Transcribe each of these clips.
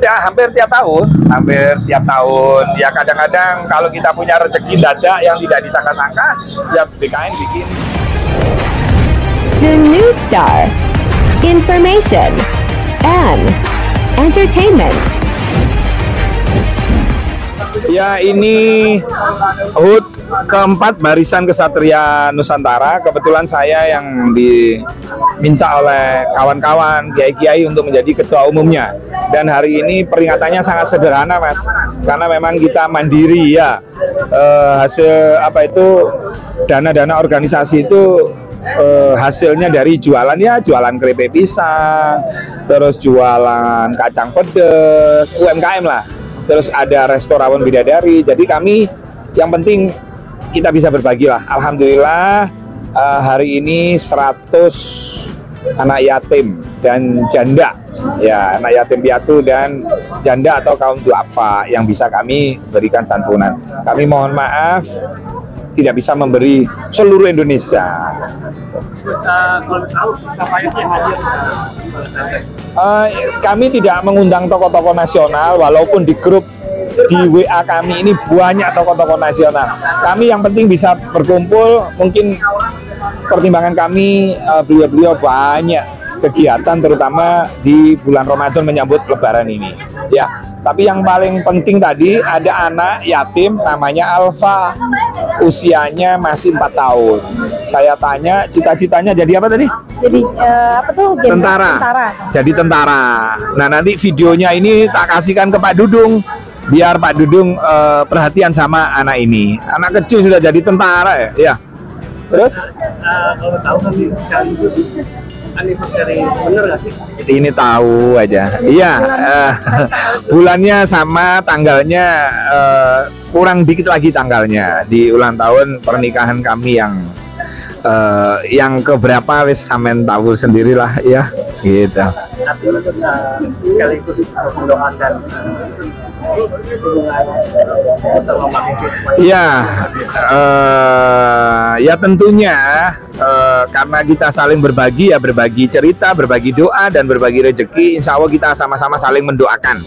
udah hampir tiap tahun. Ya kadang-kadang kalau kita punya rezeki dadak yang tidak disangka-sangka, ya BKN bikin. The New Star, information and entertainment. Ya, ini HUT keempat Barisan Kesatria Nusantara. Kebetulan saya yang diminta oleh kawan-kawan kiai-kiai untuk menjadi ketua umumnya. Dan hari ini peringatannya sangat sederhana, Mas, karena memang kita mandiri ya. Hasil dana-dana organisasi itu hasilnya dari jualan keripik pisang, terus jualan kacang pedas, UMKM lah. Terus ada restoran bidadari. Jadi kami yang penting kita bisa berbagi lah. Alhamdulillah hari ini 100 anak yatim dan janda, ya, anak yatim piatu dan janda atau kaum duafa yang bisa kami berikan santunan. Kami mohon maaf tidak bisa memberi seluruh Indonesia. Kami tidak mengundang tokoh-tokoh nasional, walaupun di grup di WA kami ini banyak tokoh-tokoh nasional. Kami yang penting bisa berkumpul. Mungkin pertimbangan kami, beliau-beliau banyak kegiatan terutama di bulan Ramadan menyambut Lebaran ini. Ya, tapi yang paling penting tadi ada anak yatim namanya Alfa, usianya masih 4 tahun. Saya tanya cita-citanya jadi apa tadi? Jadi tentara. Jadi tentara. Nah, nanti videonya ini tak kasihkan ke Pak Dudung biar Pak Dudung perhatian sama anak ini. Anak kecil sudah jadi tentara ya. Terus kalau tahu nanti sekaligus anniversary bener nggak sih? Ini tahu aja. Iya, bulannya sama, tanggalnya kurang dikit lagi tanggalnya di ulang tahun pernikahan kami yang keberapa wis sampean tahu sendirilah ya, gitu. Tapi sekaligus mendoakan ya, ya tentunya karena kita saling berbagi, ya berbagi cerita, berbagi doa dan berbagi rezeki. Insya Allah kita sama-sama saling mendoakan.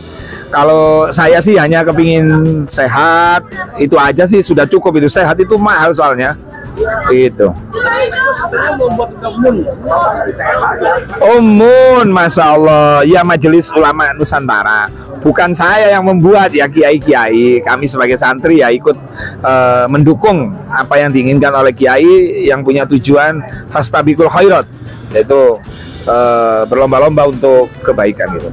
Kalau saya sih hanya kepingin sehat, itu aja sih sudah cukup. Itu sehat itu mahal soalnya. Itu Umun, Masya Allah, ya Majelis Ulama Nusantara. Bukan saya yang membuat, ya kiai-kiai. Kami sebagai santri ya ikut mendukung apa yang diinginkan oleh kiai yang punya tujuan fastabiqul khairat, yaitu berlomba-lomba untuk kebaikan gitu.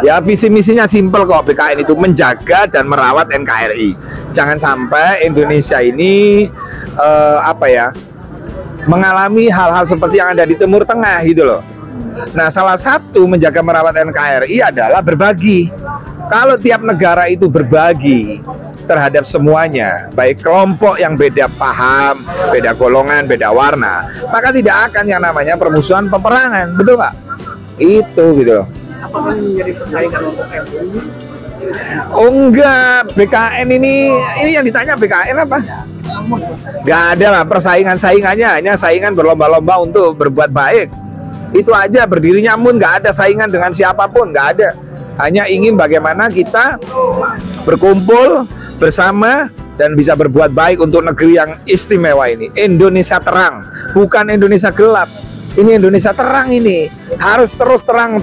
Ya visi misinya simpel kok. BKN itu menjaga dan merawat NKRI. Jangan sampai Indonesia ini mengalami hal-hal seperti yang ada di Timur Tengah gitu loh. Nah, salah satu menjaga merawat NKRI adalah berbagi. Kalau tiap negara itu berbagi terhadap semuanya, baik kelompok yang beda paham, beda golongan, beda warna, maka tidak akan yang namanya permusuhan, peperangan, betul nggak? Itu gitu. Apakah menjadi persaingan untuk MUI? Oh enggak, BKN ini yang ditanya BKN apa? Nggak ada lah persaingannya, hanya saingan berlomba-lomba untuk berbuat baik. Itu aja, berdirinya MUN, nggak ada saingan dengan siapapun, nggak ada. Hanya ingin bagaimana kita berkumpul bersama dan bisa berbuat baik untuk negeri yang istimewa ini. Indonesia terang, bukan Indonesia gelap. Ini Indonesia terang, ini harus terus terang.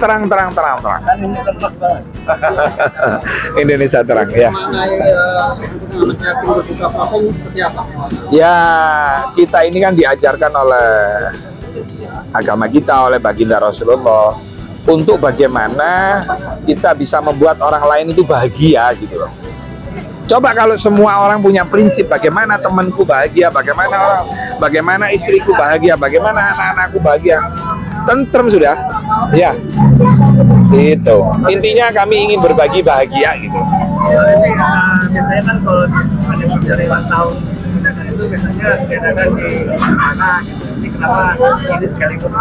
Indonesia terang ya. Ya, kita ini kan diajarkan oleh agama kita, oleh baginda Rasulullah, untuk bagaimana kita bisa membuat orang lain itu bahagia gitu loh. Coba kalau semua orang punya prinsip bagaimana temanku bahagia, bagaimana istriku bahagia, bagaimana anak-anakku bahagia, tentrem sudah. Ya, itu intinya, kami ingin berbagi bahagia gitu. Ini biasanya kan kalau ada dari ulang tahun itu biasanya diadakan di mana gitu. Ini kenapa ini sekaligus?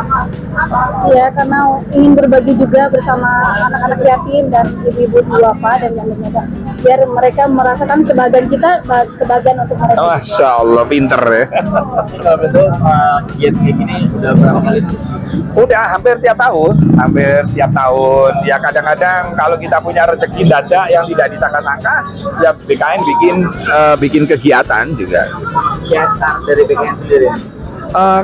Iya, karena ingin berbagi juga bersama anak-anak yatim dan ibu-ibu duafa dan yang lainnya. biar mereka merasakan kebahagiaan kita, kebahagiaan untuk mereka. Masya Allah, pinter ya. Kalau itu kegiatan kayak gini udah berapa kali sih? Udah hampir tiap tahun. Ya kadang-kadang kalau kita punya rezeki dadak yang tidak disangka-sangka, ya BKN bikin kegiatan juga. CSR dari BKN sendiri.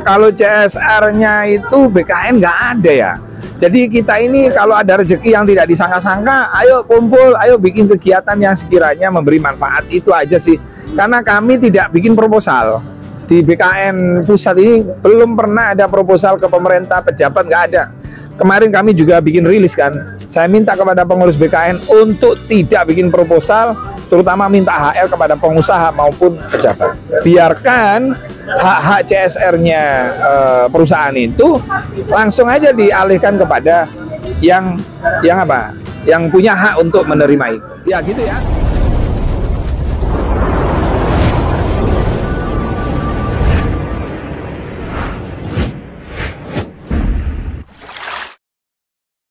Kalau CSR-nya itu BKN nggak ada ya. Jadi kita ini kalau ada rezeki yang tidak disangka-sangka, ayo kumpul, ayo bikin kegiatan yang sekiranya memberi manfaat, itu aja sih. Karena kami tidak bikin proposal. Di BKN pusat ini belum pernah ada proposal ke pemerintah, pejabat nggak ada. Kemarin kami juga bikin rilis kan. Saya minta kepada pengurus BKN untuk tidak bikin proposal, terutama minta HR kepada pengusaha maupun pejabat. Biarkan hak-hak CSR-nya perusahaan itu langsung aja dialihkan kepada yang punya hak untuk menerima itu. Ya gitu ya.